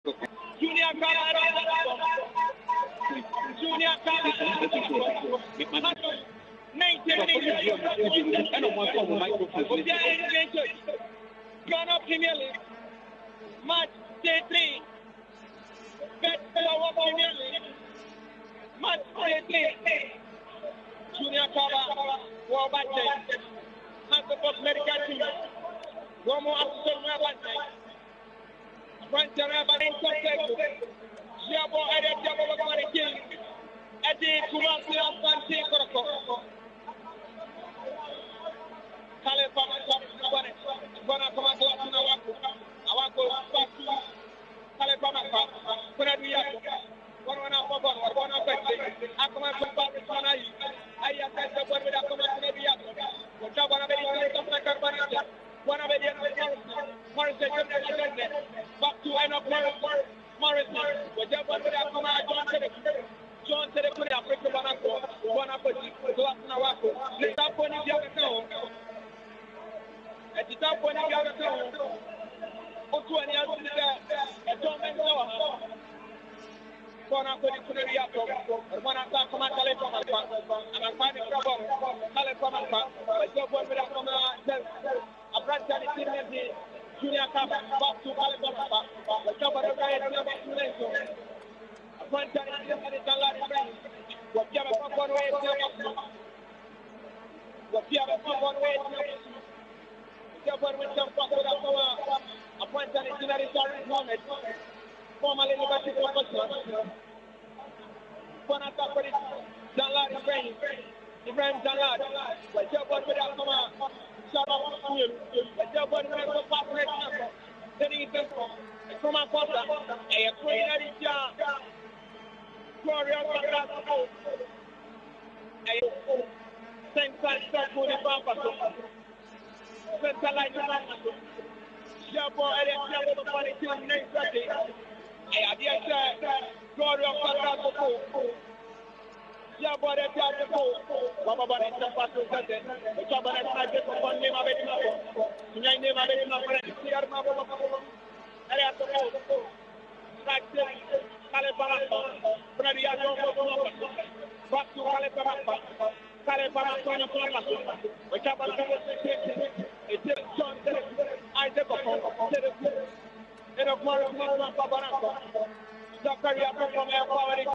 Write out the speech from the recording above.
Junior Kala, Junior Kala, 1980. Ghana Premier League, match day 3. Bet Power Premier League, match day 3. Junior Kala, World Bank, Hands of Medical Team, one more after Frontier Bank, Jabo Area Jabo Banking, Eddie Kumasi Asante Koroko, Kale Pama, Gona Tomato Nawaku, Awako, Kale Pama, Kunadia, one of one of the Akuma Papa, I attend the one with Akuma Kunadia, Jabba one of the Morrison, back to end of Morrison, whichever way I come out, John said, put Africa Banako, one up with Nawako. Let that point in the other town. At the top point in the other town, also any other there, a John Mendoa. One up with the Kuriato, one up from Telephone, and I'm finding trouble. Telephone, but your boy with a branch of the Junior Cup, back to Alabama, the top of the guy is never too late. A branch of the Lari, what you have a one way, what you have a one way, you have with some a branch of the General Mohammed, formerly University of Boston. One attack for it, Jalad Ibrahim Jalad, what you have with a from a quarter, a queen Gloria Central Bamba, Centralized Jabo Ellen Policy next Saturday. I have Gloria Pataco. Jabo Ellen Baba Pato, the Jabo Ellen upon name of it. Name of it, Sierra back to Calipara, which I John Isaac of Zakaria from